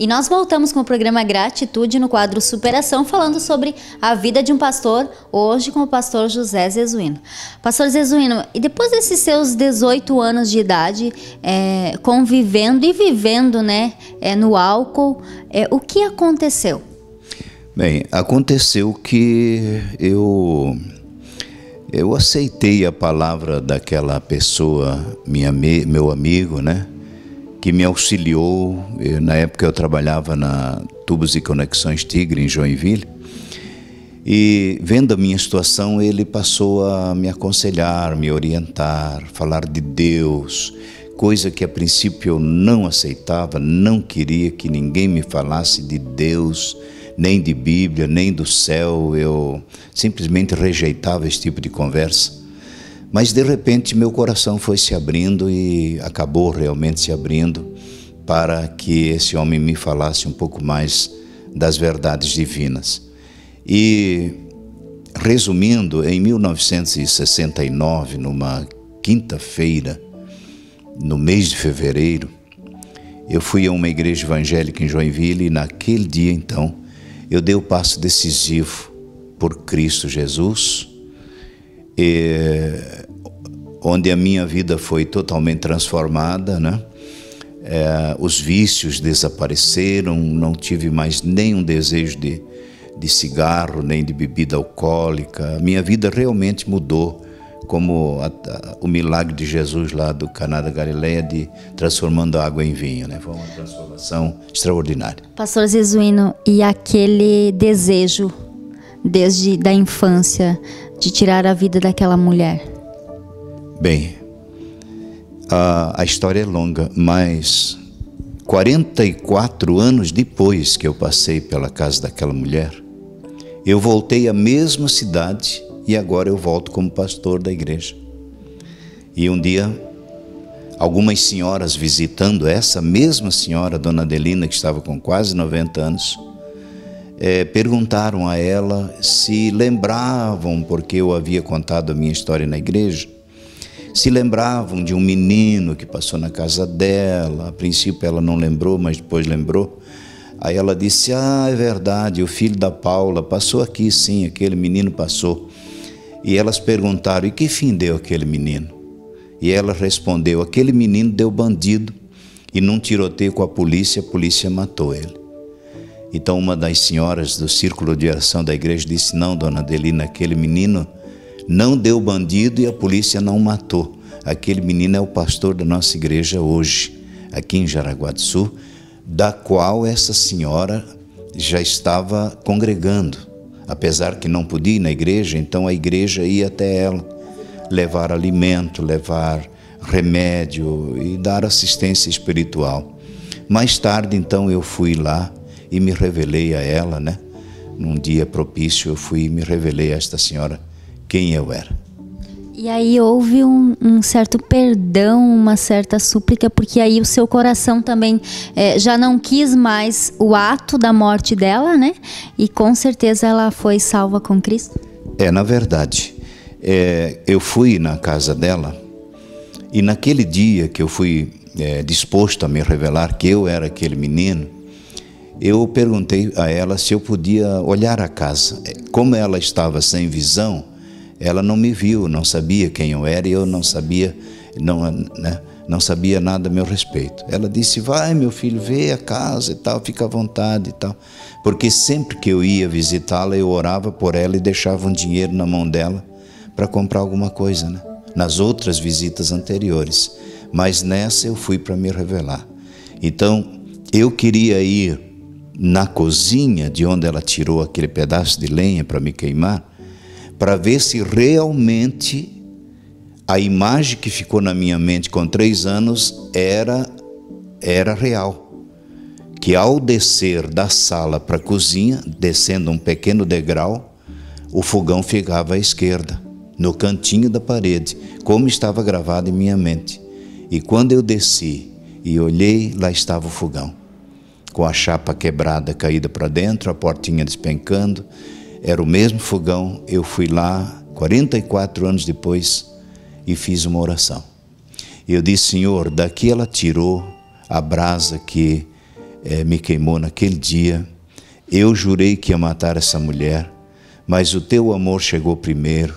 E nós voltamos com o programa Gratitude no quadro Superação, falando sobre a vida de um pastor, hoje com o pastor José Zezuino. Pastor Zezuino, e depois desses seus 18 anos de idade, convivendo e vivendo, né, no álcool, o que aconteceu? Bem, aconteceu que eu aceitei a palavra daquela pessoa, meu amigo, né? Que me auxiliou. Na época eu trabalhava na Tubos e Conexões Tigre, em Joinville, e vendo a minha situação, ele passou a me aconselhar, me orientar, falar de Deus, coisa que a princípio eu não aceitava, não queria que ninguém me falasse de Deus, nem de Bíblia, nem do céu. Eu simplesmente rejeitava esse tipo de conversa. Mas de repente meu coração foi se abrindo e acabou realmente se abrindo para que esse homem me falasse um pouco mais das verdades divinas. E resumindo, em 1969, numa quinta-feira, no mês de fevereiro, eu fui a uma igreja evangélica em Joinville e naquele dia então eu dei o passo decisivo por Cristo Jesus, onde a minha vida foi totalmente transformada, né? Os vícios desapareceram, não tive mais nenhum desejo de cigarro, nem de bebida alcoólica. A minha vida realmente mudou, como o milagre de Jesus lá do Caná da Galileia, de transformando a água em vinho, né? Foi uma transformação extraordinária. Pastor Zezuino, e aquele desejo desde da infância de tirar a vida daquela mulher? Bem, a história é longa, mas 44 anos depois que eu passei pela casa daquela mulher, eu voltei à mesma cidade e agora eu volto como pastor da igreja. E um dia, algumas senhoras visitando essa mesma senhora, Dona Adelina, que estava com quase 90 anos, perguntaram a ela se lembravam, porque eu havia contado a minha história na igreja, se lembravam de um menino que passou na casa dela. A princípio ela não lembrou, mas depois lembrou. Aí ela disse: é verdade, o filho da Paula passou aqui, sim, aquele menino passou. E elas perguntaram: e que fim deu aquele menino? E ela respondeu: aquele menino deu bandido e num tiroteio com a polícia matou ele. Então uma das senhoras do círculo de oração da igreja disse: não, Dona Adelina, aquele menino não deu bandido e a polícia não matou. Aquele menino é o pastor da nossa igreja hoje, aqui em Jaraguá do Sul, da qual essa senhora já estava congregando. Apesar que não podia ir na igreja, então a igreja ia até ela, levar alimento, levar remédio e dar assistência espiritual. Mais tarde, então, eu fui lá e me revelei a ela, né? Num dia propício, eu fui e me revelei a esta senhora quem eu era. E aí houve um certo perdão, uma certa súplica, porque aí o seu coração também já não quis mais o ato da morte dela, né? E com certeza ela foi salva com Cristo. Na verdade, eu fui na casa dela e naquele dia que eu fui disposto a me revelar que eu era aquele menino, eu perguntei a ela se eu podia olhar a casa. Como ela estava sem visão, ela não me viu, não sabia quem eu era e eu não sabia, não sabia nada a meu respeito. Ela disse: vai, meu filho, vê a casa e tal, fica à vontade e tal. Porque sempre que eu ia visitá-la, eu orava por ela e deixava um dinheiro na mão dela para comprar alguma coisa, né? Nas outras visitas anteriores. Mas nessa eu fui para me revelar. Então, eu queria ir na cozinha de onde ela tirou aquele pedaço de lenha para me queimar, para ver se realmente a imagem que ficou na minha mente com 3 anos era real. Que ao descer da sala para a cozinha, descendo um pequeno degrau, o fogão ficava à esquerda, no cantinho da parede, como estava gravado em minha mente. E quando eu desci e olhei, lá estava o fogão, com a chapa quebrada, caída para dentro, a portinha despencando. Era o mesmo fogão. Eu fui lá 44 anos depois e fiz uma oração. Eu disse: Senhor, daqui ela tirou a brasa que me queimou naquele dia. Eu jurei que ia matar essa mulher, mas o teu amor chegou primeiro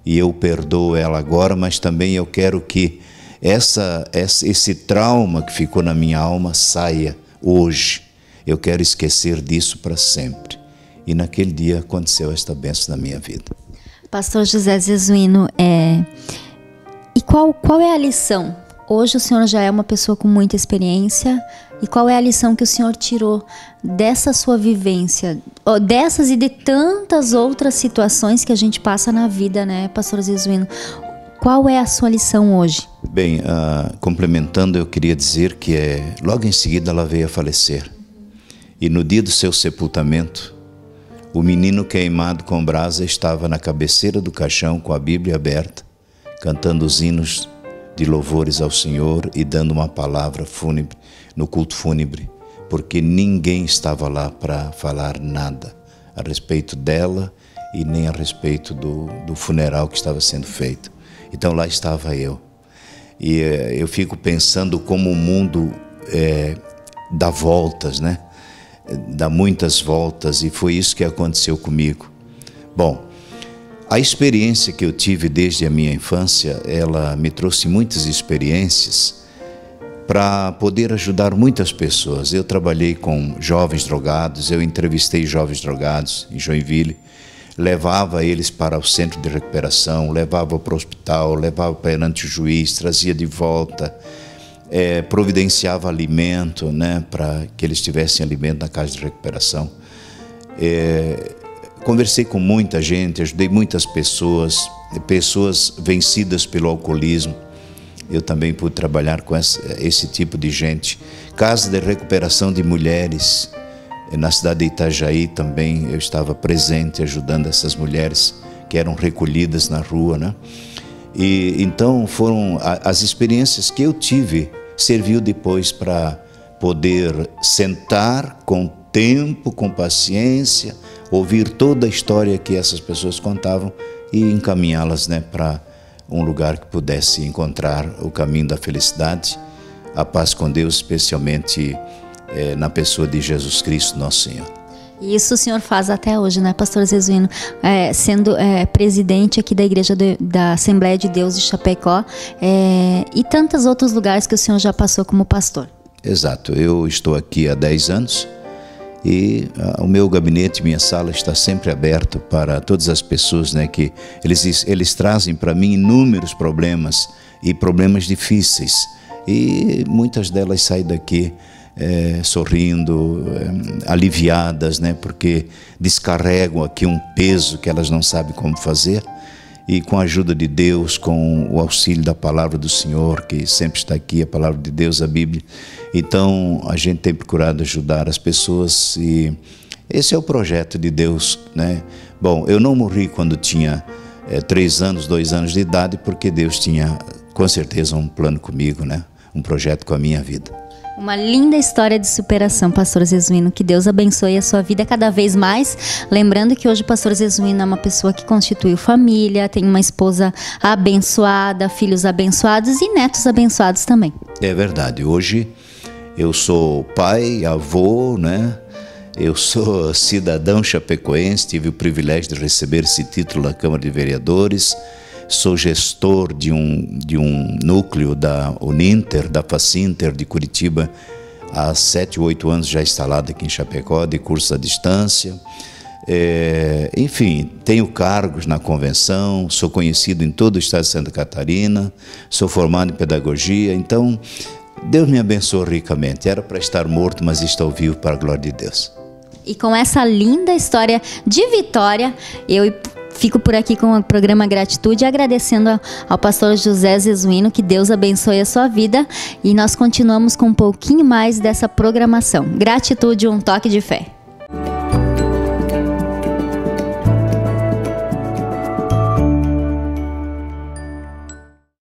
e eu perdoo ela agora, mas também eu quero que esse trauma que ficou na minha alma saia hoje. Eu quero esquecer disso para sempre. E naquele dia aconteceu esta bênção na minha vida. Pastor José Zezuino, e qual é a lição? Hoje o senhor já é uma pessoa com muita experiência. E qual é a lição que o senhor tirou dessa sua vivência? Dessas e de tantas outras situações que a gente passa na vida, né, pastor Zezuino? Qual é a sua lição hoje? Bem, complementando, eu queria dizer que logo em seguida ela veio a falecer. E no dia do seu sepultamento, o menino queimado com brasa estava na cabeceira do caixão com a Bíblia aberta, cantando os hinos de louvores ao Senhor e dando uma palavra fúnebre no culto fúnebre, porque ninguém estava lá para falar nada a respeito dela e nem a respeito do funeral que estava sendo feito. Então lá estava eu. E eu fico pensando como o mundo dá voltas, né? Dá muitas voltas, e foi isso que aconteceu comigo. Bom, a experiência que eu tive desde a minha infância, ela me trouxe muitas experiências para poder ajudar muitas pessoas. Eu trabalhei com jovens drogados, eu entrevistei jovens drogados em Joinville, levava eles para o centro de recuperação, levava para o hospital, levava perante o juiz, trazia de volta, providenciava alimento, né, para que eles tivessem alimento na casa de recuperação. Conversei com muita gente, ajudei muitas pessoas vencidas pelo alcoolismo. Eu também pude trabalhar com esse tipo de gente. Casa de recuperação de mulheres. Na cidade de Itajaí também eu estava presente ajudando essas mulheres que eram recolhidas na rua, né? E então foram as experiências que eu tive, serviu depois para poder sentar com tempo, com paciência, ouvir toda a história que essas pessoas contavam e encaminhá-las, né, para um lugar que pudesse encontrar o caminho da felicidade, a paz com Deus, especialmente na pessoa de Jesus Cristo, nosso Senhor. E isso o senhor faz até hoje, né, pastor Zezuino? Sendo presidente aqui da Igreja da Assembleia de Deus de Chapecó, e tantos outros lugares que o senhor já passou como pastor. Exato, eu estou aqui há 10 anos e o meu gabinete, minha sala está sempre aberto para todas as pessoas, né, que eles trazem para mim inúmeros problemas e problemas difíceis, e muitas delas saem daqui sorrindo, aliviadas, né, porque descarregam aqui um peso que elas não sabem como fazer, e com a ajuda de Deus, com o auxílio da palavra do Senhor, que sempre está aqui, a palavra de Deus, a Bíblia. Então a gente tem procurado ajudar as pessoas, e esse é o projeto de Deus, né? Bom, eu não morri quando tinha 2 anos de idade, porque Deus tinha com certeza um plano comigo, né? Um projeto com a minha vida. Uma linda história de superação, pastor Zezuino. Que Deus abençoe a sua vida cada vez mais. Lembrando que hoje o pastor Zezuino é uma pessoa que constituiu família, tem uma esposa abençoada, filhos abençoados e netos abençoados também. É verdade. Hoje eu sou pai, avô, né? Eu sou cidadão chapecoense, tive o privilégio de receber esse título na Câmara de Vereadores. Sou gestor de um núcleo da Uninter, da Facinter de Curitiba, há 7 ou 8 anos já instalado aqui em Chapecó, de curso à distância. Enfim, tenho cargos na convenção, sou conhecido em todo o estado de Santa Catarina, sou formado em pedagogia, então Deus me abençoou ricamente. Era para estar morto, mas estou vivo para a glória de Deus. E com essa linda história de vitória, eu fico por aqui com o programa Gratitude, agradecendo ao pastor José Zezuino, que Deus abençoe a sua vida, e nós continuamos com um pouquinho mais dessa programação. Gratitude, um toque de fé.